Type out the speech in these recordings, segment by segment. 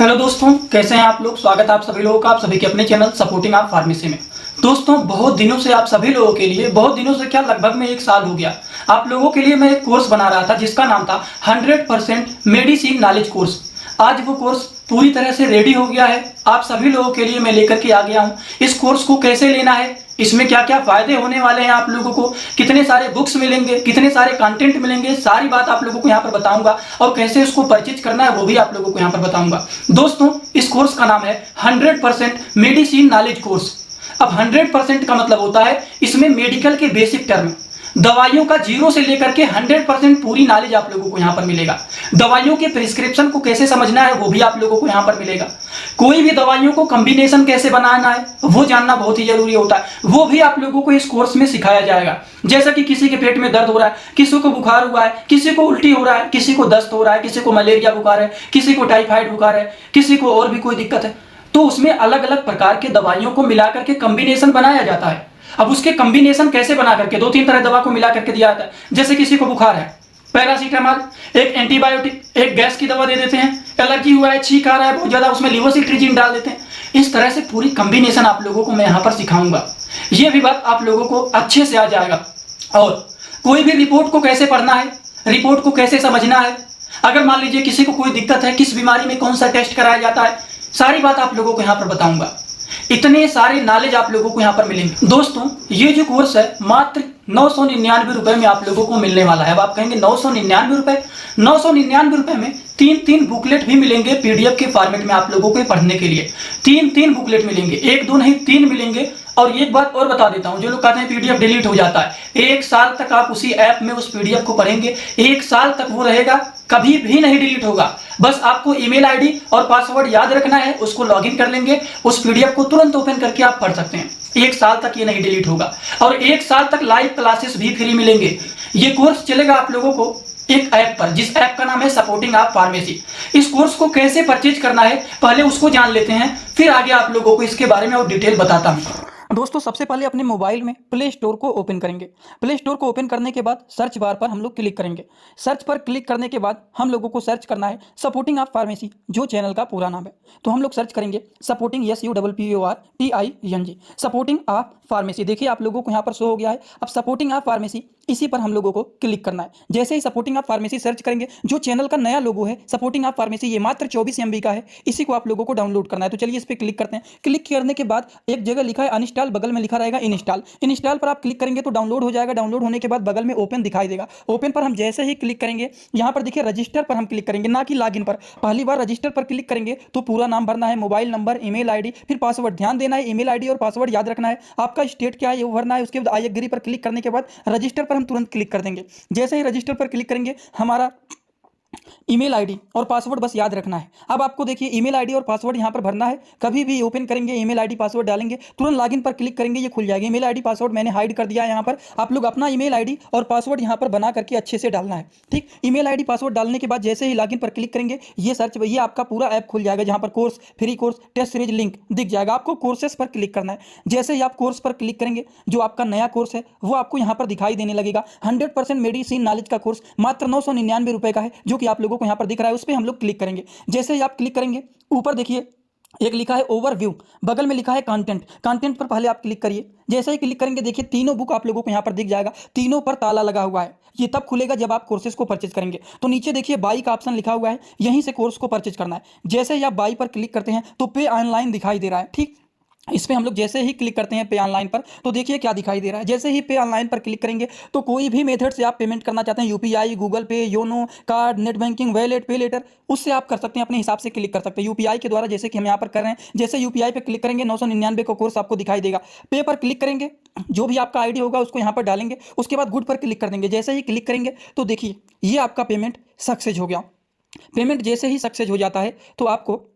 Hello दोस्तों, कैसे हैं आप लोग। स्वागत है आप सभी लोगों का, आप सभी के अपने चैनल सपोर्टिंग आप फार्मेसी में। दोस्तों, बहुत दिनों से आप सभी लोगों के लिए, बहुत दिनों से क्या लगभग में 1 साल हो गया, आप लोगों के लिए मैं एक कोर्स बना रहा था जिसका नाम था 100% मेडिसिन नॉलेज कोर्स। आज वो कोर्स पूरी तरह से रेडी हो गया है। आप सभी लोगों के लिए मैं लेकर के आ गया हूँ। इस कोर्स को कैसे लेना है, इसमें क्या क्या फायदे होने वाले हैं, आप लोगों को कितने सारे बुक्स मिलेंगे, कितने सारे कंटेंट मिलेंगे, सारी बात आप लोगों को यहाँ पर बताऊंगा। और कैसे इसको परचेज करना है वो भी आप लोगों को यहाँ पर बताऊंगा। दोस्तों, इस कोर्स का नाम है 100% मेडिसिन नॉलेज कोर्स। अब 100% का मतलब होता है इसमें मेडिकल के बेसिक टर्म, दवाइयों का 0 से लेकर के 100% पूरी नॉलेज आप लोगों को यहाँ पर मिलेगा। दवाइयों के प्रिस्क्रिप्शन को कैसे समझना है वो भी आप लोगों को यहाँ पर मिलेगा। कोई भी दवाइयों को कॉम्बिनेशन कैसे बनाना है वो जानना बहुत ही जरूरी होता है, वो भी आप लोगों को इस कोर्स में सिखाया जाएगा। जैसा कि किसी के पेट में दर्द हो रहा है, किसी को बुखार हुआ है, किसी को उल्टी हो रहा है, किसी को दस्त हो रहा है, किसी को मलेरिया बुखार है, किसी को टाइफाइड बुखार है, किसी को और भी कोई दिक्कत है, तो उसमें अलग अलग प्रकार के दवाइयों को मिलाकर के कॉम्बिनेशन बनाया जाता है। अब उसके कॉम्बिनेशन कैसे बना करके 2-3 तरह दवा को मिला करके दिया जाता है। जैसे किसी को बुखार है, पैरासीटामोल, एक एंटीबायोटिक, एक गैस की दवा दे देते हैं। एलर्जी हुआ है, छींक आ रहा है बहुत ज्यादा, उसमें लिवोसिट्रिजिन डाल देते हैं। इस तरह से पूरी कॉम्बिनेशन आप लोगों को मैं यहाँ पर सिखाऊंगा। ये भी बात आप लोगों को अच्छे से आ जाएगा। और कोई भी रिपोर्ट को कैसे पढ़ना है, रिपोर्ट को कैसे समझना है, अगर मान लीजिए किसी को कोई दिक्कत है, किस बीमारी में कौन सा टेस्ट कराया जाता है, सारी बात आप लोगों को यहाँ पर बताऊंगा। इतने सारे नॉलेज आप लोगों को यहाँ पर मिलेंगे। दोस्तों, ये जो कोर्स है मात्र 999 रुपए में आप लोगों को मिलने वाला है। अब आप कहेंगे 999 रुपए, 999 रुपए में 3 बुकलेट भी मिलेंगे पीडीएफ के फॉर्मेट में आप लोगों को पढ़ने के लिए। 3 बुकलेट मिलेंगे, 1 2 नहीं 3 मिलेंगे। और एक बात और बता देता हूं, जो लोग कहते हैं पीडीएफ डिलीट हो जाता है, 1 साल तक आप उसी ऐप में उस पीडीएफ को पढ़ेंगे। 1 साल तक वो रहेगा, कभी भी नहीं डिलीट होगा। बस आपको ईमेल आईडी और पासवर्ड याद रखना है, उसको लॉगिन कर लेंगे, उस पीडीएफ को तुरंत ओपन करके आप पढ़ सकते हैं। 1 साल तक ये नहीं डिलीट होगा। और 1 साल तक लाइव क्लासेस भी फ्री मिलेंगे। ये कोर्स चलेगा आप लोगों को एक ऐप पर, जिस ऐप का नाम है सपोर्टिंग आप फार्मेसी। इस कोर्स को कैसे परचेज करना है पहले उसको जान लेते हैं, फिर आगे आप लोगों को इसके बारे में और डिटेल बताता हूं। दोस्तों, सबसे पहले अपने मोबाइल में प्ले स्टोर को ओपन करेंगे। प्ले स्टोर को ओपन करने के बाद सर्च बार पर हम लोग क्लिक करेंगे। सर्च पर क्लिक करने के बाद हम लोगों को सर्च करना है सपोर्टिंग आप फार्मेसी, जो चैनल का पूरा नाम है। तो हम लोग सर्च करेंगे सपोर्टिंग, SUPPORTING, सपोर्टिंग आप फार्मेसी। देखिए आप लोगों को यहाँ पर शो हो गया है। अब सपोर्टिंग आप फार्मेसी, इसी पर हम लोगों को क्लिक करना है। जैसे ही सपोर्टिंग आप फार्मेसी सर्च करेंगे, जो चैनल का नया लोगो है सपोर्टिंग आप फार्मेसी, ये मात्र 24 MB का है, इसी को आप लोगों को डाउनलोड करना है। तो चलिए इस पर क्लिक करते हैं। क्लिक करने के बाद एक जगह लिखा है अनइंस्टॉल, बगल में लिखा रहेगा इंस्टॉल। इंस्टॉल पर आप क्लिक करेंगे तो डाउनलोड हो जाएगा। डाउनलोड होने के बाद बगल में ओपन दिखाई देगा। ओपन पर हम जैसे ही क्लिक करेंगे, यहाँ पर देखिए रजिस्टर पर हम क्लिक करेंगे, ना कि लॉगिन पर। पहली बार रजिस्टर पर क्लिक करेंगे तो पूरा नाम भरना है, मोबाइल नंबर, ईमेल आईडी, फिर पासवर्ड। ध्यान देना है, ईमेल आईडी और पासवर्ड याद रखना है। आपका स्टेट क्या है ये भरना है। उसके बाद आई एग्री पर क्लिक करने के बाद रजिस्टर पर हम तुरंत क्लिक कर देंगे। जैसे ही रजिस्टर पर क्लिक करेंगे, हमारा ईमेल आईडी और पासवर्ड बस याद रखना है। अब आपको देखिए ईमेल आईडी और पासवर्ड यहाँ पर भरना है। कभी भी ओपन करेंगे, ईमेल आईडी पासवर्ड डालेंगे, तुरंत लॉगिन पर क्लिक करेंगे, ये खुल जाएगा। ईमेल आईडी पासवर्ड मैंने हाइड कर दिया है यहाँ पर। आप लोग अपना ईमेल आईडी और पासवर्ड यहाँ पर बना करके अच्छे से डालना है, ठीक। ईमेल आईडी पासवर्ड डालने के बाद जैसे ही लॉगिन पर क्लिक करेंगे, ये सर्च, ये आपका पूरा ऐप खुल जाएगा, जहाँ पर course, free course, test series link दिख जाएगा। आपको कोर्सेस पर क्लिक करना है। जैसे ही आप कोर्स पर क्लिक करेंगे, जो आपका नया कोर्स है वो आपको यहाँ पर दिखाई देने लगेगा। 100% मेडिसिन नॉलेज का कोर्स मात्र 999 रुपए का है, जो कि आप लोगों को यहाँ पर दिख रहा है। उस पर हम लोग क्लिक करेंगे। जैसे ही आप क्लिक करेंगे, ऊपर देखिए एक लिखा है ओवरव्यू, बगल में लिखा है कंटेंट। कंटेंट पर पहले आप क्लिक करिए। जैसे ही क्लिक करेंगे, देखिए तीनों बुक आप लोगों को यहाँ पर दिख जाएगा। तीनों पर ताला लगा हुआ है। ये तब खुलेगा जब आप कोर्सेज को परचेज करेंगे। तो नीचे देखिए बाई का ऑप्शन लिखा हुआ है, यहीं से कोर्स को परचेज करना है। जैसे ही आप बाई पर क्लिक करते हैं तो पे ऑनलाइन दिखाई दे रहा है, ठीक। इस पर हम लोग जैसे ही क्लिक करते हैं पे ऑनलाइन पर, तो देखिए क्या दिखाई दे रहा है। जैसे ही पे ऑनलाइन पर क्लिक करेंगे तो कोई भी मेथड से आप पेमेंट करना चाहते हैं, यूपीआई, गूगल पे, YONO, card, net banking, wallet, पे लेटर, उससे आप कर सकते हैं, अपने हिसाब से क्लिक कर सकते हैं यूपीआई के द्वारा, जैसे कि हम यहाँ पर कर रहे हैं। जैसे यूपीआई पे क्लिक करेंगे, 999 का कोर्स आपको दिखाई देगा। पे पर क्लिक करेंगे, जो भी आपका आईडी होगा उसको यहाँ पर डालेंगे। उसके बाद गुड पर क्लिक कर देंगे। जैसे ही क्लिक करेंगे तो देखिए ये आपका पेमेंट सक्सेस हो गया। पेमेंट जैसे ही सक्सेस हो जाता है तो आपको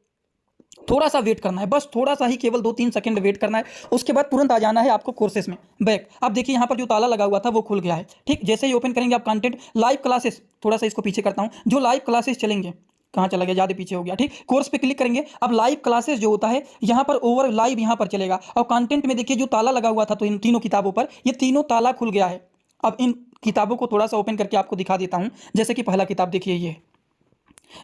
थोड़ा सा वेट करना है, बस थोड़ा सा ही, केवल 2-3 सेकंड वेट करना है। उसके बाद तुरंत आ जाना है आपको कोर्सेस में बैक। अब देखिए यहाँ पर जो ताला लगा हुआ था वो खुल गया है, ठीक। जैसे ही ओपन करेंगे आप कंटेंट, लाइव क्लासेस, थोड़ा सा इसको पीछे करता हूँ, जो लाइव क्लासेस चलेंगे, कहाँ चला गया, ज़्यादा पीछे हो गया, ठीक। कोर्स पे क्लिक करेंगे। अब लाइव क्लासेस जो होता है यहाँ पर ओवर लाइव यहाँ पर चलेगा। और कंटेंट में देखिए जो ताला लगा हुआ था, तो इन तीनों किताबों पर ये तीनों ताला खुल गया है। अब इन किताबों को थोड़ा सा ओपन करके आपको दिखा देता हूँ। जैसे कि पहला किताब देखिए, ये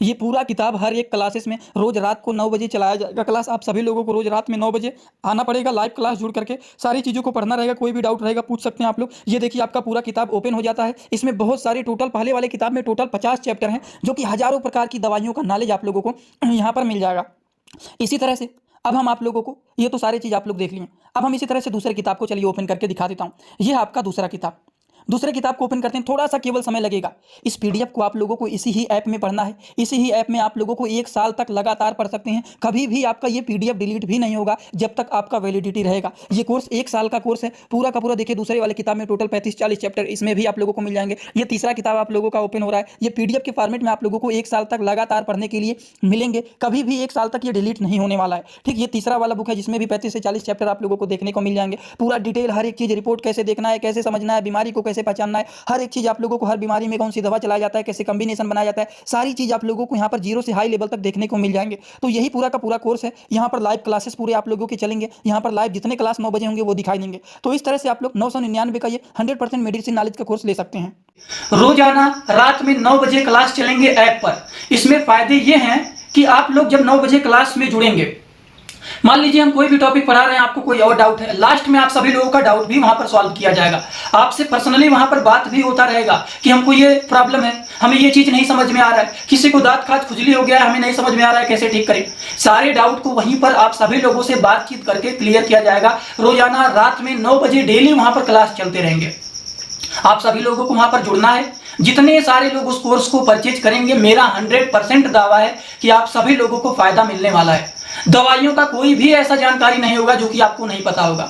ये पूरा किताब हर एक क्लासेस में रोज रात को 9 बजे चलाया जाएगा क्लास। आप सभी लोगों को रोज रात में 9 बजे आना पड़ेगा, लाइव क्लास जुड़ करके सारी चीज़ों को पढ़ना रहेगा। कोई भी डाउट रहेगा पूछ सकते हैं आप लोग। ये देखिए आपका पूरा किताब ओपन हो जाता है। इसमें बहुत सारी टोटल पहले वाले किताब में टोटल 50 चैप्टर हैं, जो कि हजारों प्रकार की दवाइयों का नॉलेज आप लोगों को यहाँ पर मिल जाएगा। इसी तरह से अब हम आप लोगों को, ये तो सारी चीज़ आप लोग देख लिए, अब हम इसी तरह से दूसरे किताब को चलिए ओपन करके दिखा देता हूँ। ये आपका दूसरा किताब। दूसरे किताब को ओपन करते हैं, थोड़ा सा केवल समय लगेगा। इस पीडीएफ को आप लोगों को इसी ही ऐप में पढ़ना है। इसी ही ऐप में आप लोगों को 1 साल तक लगातार पढ़ सकते हैं। कभी भी आपका ये पीडीएफ डिलीट भी नहीं होगा जब तक आपका वैलिडिटी रहेगा। ये कोर्स 1 साल का कोर्स है, पूरा का पूरा। देखिए दूसरे वाले किताब में टोटल 35-40 चैप्टर इसमें भी आप लोगों को मिल जाएंगे। ये तीसरा किताब आप लोगों का ओपन हो रहा है। ये पीडीएफ के फॉर्मेट में आप लोगों को 1 साल तक लगातार पढ़ने के लिए मिलेंगे। कभी भी 1 साल तक ये डिलीट नहीं होने वाला है। ठीक, ये तीसरा वाला बुक है जिसमें भी 35 से 40 चैप्टर आप लोगों को देखने को मिल जाएंगे। पूरा डिटेल हर एक चीज़, रिपोर्ट कैसे देखना है, कैसे समझना है, बीमारी को कैसे पहचानना है, हर एक चीज़ आप लोगों को, हर बीमारी में कौन सी दवा चलाया जाता है, कैसे कॉम्बिनेशन बनाया जाता है, सारी चीज़ आप लोगों को यहाँ पर जीरो से हाई लेवल तक देखने को मिल जाएंगे। तो यही पूरा का पूरा कोर्स है। यहाँ पर लाइव क्लासेस पूरे आप लोगों के चलेंगे। यहाँ पर लाइव जितने क्लास 9 बजे होंगे वो दिखाई देंगे। तो इस तरह से आप लोग 999 का ये 100% मेडिसिन नॉलेज का कोर्स ले सकते हैं। रोजाना रात में 9 बजे क्लास चलेंगे ऐप पर। इसमें फायदे ये हैं कि आप लोग जब 9 बजे क्लास में जुड़ेंगे, मान लीजिए हम कोई भी टॉपिक पढ़ा रहे हैं, आपको कोई और डाउट है, लास्ट में आप सभी लोगों का डाउट भी वहां पर सॉल्व किया जाएगा। आपसे पर्सनली वहां पर बात भी होता रहेगा कि हमको ये प्रॉब्लम है, हमें ये चीज नहीं समझ में आ रहा है, किसी को दांत खाज खुजली हो गया है, हमें नहीं समझ में आ रहा है कैसे ठीक करें। सारे डाउट को वहीं पर आप सभी लोगों से बातचीत करके क्लियर किया जाएगा। रोजाना रात में 9 बजे डेली वहां पर क्लास चलते रहेंगे। आप सभी लोगों को वहां पर जुड़ना है। जितने सारे लोग उस कोर्स को परचेज करेंगे, मेरा 100% दावा है कि आप सभी लोगों को फायदा मिलने वाला है। दवाइयों का कोई भी ऐसा जानकारी नहीं होगा जो कि आपको नहीं पता होगा।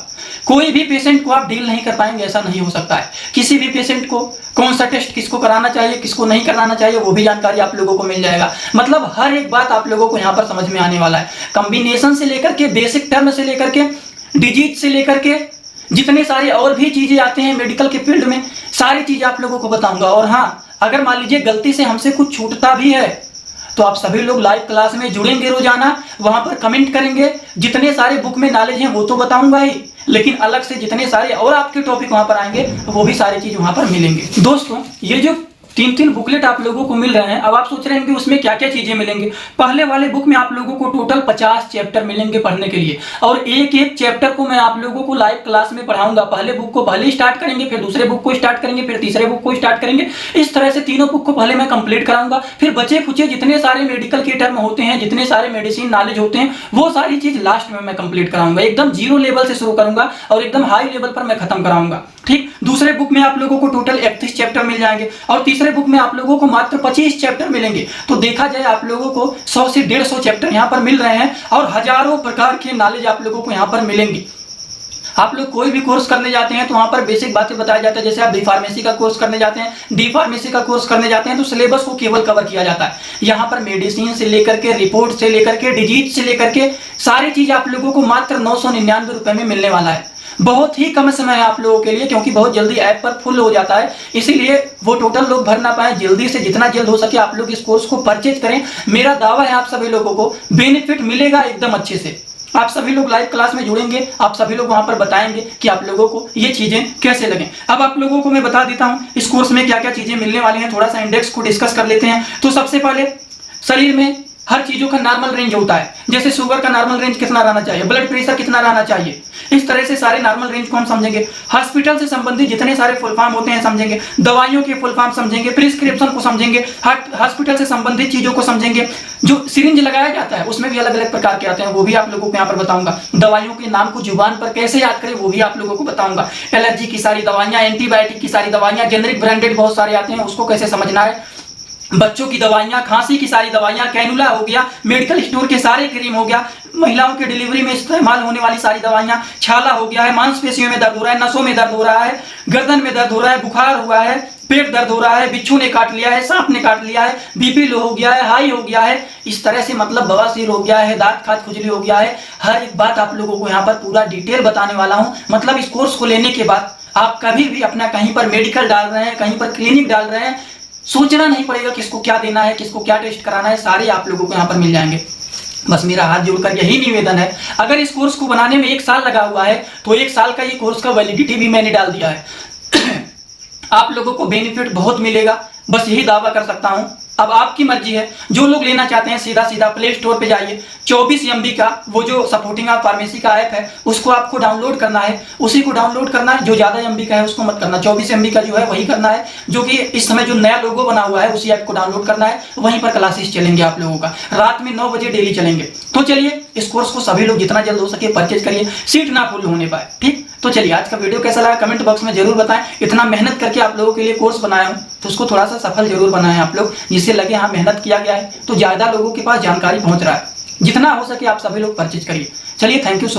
कोई भी पेशेंट को आप डील नहीं कर पाएंगे, ऐसा नहीं हो सकता है। किसी भी पेशेंट को कौन सा टेस्ट किसको कराना चाहिए, किसको नहीं कराना चाहिए, वो भी जानकारी आप लोगों को मिल जाएगा। मतलब हर एक बात आप लोगों को यहाँ पर समझ में आने वाला है। कॉम्बिनेशन से लेकर के, बेसिक टर्म से लेकर के, डिजीज से लेकर के, जितने सारे और भी चीजें आते हैं मेडिकल के फील्ड में, सारी चीजें आप लोगों को बताऊंगा। और हाँ, अगर मान लीजिए गलती से हमसे कुछ छूटता भी है तो आप सभी लोग लाइव क्लास में जुड़ेंगे रोजाना, वहां पर कमेंट करेंगे। जितने सारे बुक में नॉलेज हैं वो तो बताऊंगा ही, लेकिन अलग से जितने सारे और आपके टॉपिक वहां पर आएंगे वो भी सारी चीज वहां पर मिलेंगे। दोस्तों, ये जो 3-3 बुकलेट आप लोगों को मिल रहे हैं, अब आप सोच रहे हैं कि उसमें क्या क्या चीजें मिलेंगे। पहले वाले बुक में आप लोगों को टोटल 50 चैप्टर मिलेंगे पढ़ने के लिए, और एक एक चैप्टर को मैं आप लोगों को लाइव क्लास में पढ़ाऊंगा। पहले बुक को पहले स्टार्ट करेंगे, फिर दूसरे बुक को स्टार्ट करेंगे, फिर तीसरे बुक को स्टार्ट करेंगे। इस तरह से तीनों बुक को पहले मैं कंप्लीट कराऊंगा। फिर बचे खुचे जितने सारे मेडिकल के टर्म होते हैं, जितने सारे मेडिसिन नॉलेज होते हैं, वो सारी चीज लास्ट में मैं कंप्लीट कराऊंगा। एकदम जीरो लेवल से शुरू करूंगा और एकदम हाई लेवल पर मैं खत्म कराऊंगा। ठीक, दूसरे बुक में आप लोगों को टोटल 31 चैप्टर मिल जाएंगे, और तीसरे बुक में आप लोगों को मात्र 25 चैप्टर मिलेंगे। तो देखा जाए आप लोगों को 100 से 150 चैप्टर यहाँ पर मिल रहे हैं, और हजारों प्रकार के नॉलेज आप लोगों को यहाँ पर मिलेंगे। आप लोग कोई भी कोर्स करने जाते हैं तो वहां पर बेसिक बातें बताया जाता है। जैसे आप बी फार्मेसी का कोर्स करने जाते हैं, डी फार्मेसी का कोर्स करने जाते हैं, तो सिलेबस को केवल कवर किया जाता है। यहाँ पर मेडिसिन से लेकर के, रिपोर्ट से लेकर के, डिजीज से लेकर के सारी चीज आप लोगों को मात्र 999 रुपए में मिलने वाला है। बहुत ही कम समय है आप लोगों के लिए, क्योंकि बहुत जल्दी ऐप पर फुल हो जाता है, इसीलिए वो टोटल लोग भर ना पाए। जल्दी से जितना जल्द हो सके आप लोग इस कोर्स को परचेज करें। मेरा दावा है आप सभी लोगों को बेनिफिट मिलेगा एकदम अच्छे से। आप सभी लोग लाइव क्लास में जुड़ेंगे, आप सभी लोग वहां पर बताएंगे कि आप लोगों को ये चीजें कैसे लगे। अब आप लोगों को मैं बता देता हूं इस कोर्स में क्या क्या चीजें मिलने वाली हैं। थोड़ा सा इंडेक्स को डिस्कस कर लेते हैं। तो सबसे पहले, शरीर में हर चीजों का नॉर्मल रेंज होता है। जैसे शुगर का नॉर्मल रेंज कितना रहना चाहिए, ब्लड प्रेशर कितना रहना चाहिए, इस तरह से सारे नॉर्मल रेंज को हम समझेंगे। हॉस्पिटल से संबंधित जितने सारे फुल फॉर्म होते हैं समझेंगे, दवाइयों के फुल फॉर्म समझेंगे, प्रिस्क्रिप्शन को समझेंगे, हॉस्पिटल से संबंधित चीजों को समझेंगे। जो सिरिंज लगाया जाता है उसमें भी अलग अलग प्रकार के आते हैं, वो भी आप लोगों को यहाँ पर बताऊंगा। दवाइयों के नाम को जुबान पर कैसे याद करें वो भी आप लोगों को बताऊंगा। एलर्जी की सारी दवाइयां, एंटीबायोटिक की सारी दवाइयां, जेनरिक ब्रांडेड बहुत सारे आते हैं, उसको कैसे समझना है। बच्चों की दवाइयां, खांसी की सारी दवाइयां, कैनुला हो गया, मेडिकल स्टोर के सारे क्रीम हो गया, महिलाओं के डिलीवरी में इस्तेमाल होने वाली सारी दवाइयां, छाला हो गया है, मांसपेशियों में दर्द हो रहा है, नसों में दर्द हो रहा है, गर्दन में दर्द हो रहा है, बुखार हुआ है, पेट दर्द हो रहा है, बिच्छू ने काट लिया है, सांप ने काट लिया है, बीपी लो हो गया है, हाई हो गया है, इस तरह से मतलब बवासीर हो गया है, दांत खाज खुजली हो गया है, हर एक बात आप लोगों को यहाँ पर पूरा डिटेल बताने वाला हूँ। मतलब इस कोर्स को लेने के बाद आप कभी भी अपना कहीं पर मेडिकल डाल रहे हैं, कहीं पर क्लिनिक डाल रहे हैं, सोचना नहीं पड़ेगा किसको क्या देना है, किसको क्या टेस्ट कराना है, सारे आप लोगों को यहाँ पर मिल जाएंगे। बस मेरा हाथ जोड़कर यही निवेदन है, अगर इस कोर्स को बनाने में 1 साल लगा हुआ है तो 1 साल का ये कोर्स का वैलिडिटी भी मैंने डाल दिया है। आप लोगों को बेनिफिट बहुत मिलेगा, बस यही दावा कर सकता हूं। अब आपकी मर्जी है, जो लोग लेना चाहते हैं सीधा सीधा प्ले स्टोर पे जाइए, 24 MB का वो जो सपोर्टिंग ऑफ फार्मेसी का ऐप है उसको आपको डाउनलोड करना है, उसी को डाउनलोड करना है। जो ज्यादा MB का है उसको मत करना, 24 MB का जो है वही करना है, जो कि इस समय जो नया लोगो बना हुआ है उसी ऐप को डाउनलोड करना है। वहीं पर क्लासेस चलेंगे आप लोगों का, रात में 9 बजे डेली चलेंगे। तो चलिए इस कोर्स को सभी लोग जितना जल्द हो सके परचेज करिए, सीट ना फुल होने पाए। ठीक, तो चलिए आज का वीडियो कैसा लगा कमेंट बॉक्स में जरूर बताएं। इतना मेहनत करके आप लोगों के लिए कोर्स बनाया हूं तो उसको थोड़ा सा सफल जरूर बनाएं आप लोग, जिससे लगे हाँ मेहनत किया गया है, तो ज्यादा लोगों के पास जानकारी पहुंच रहा है। जितना हो सके आप सभी लोग परचेज करिए। चलिए, थैंक यू सो मच।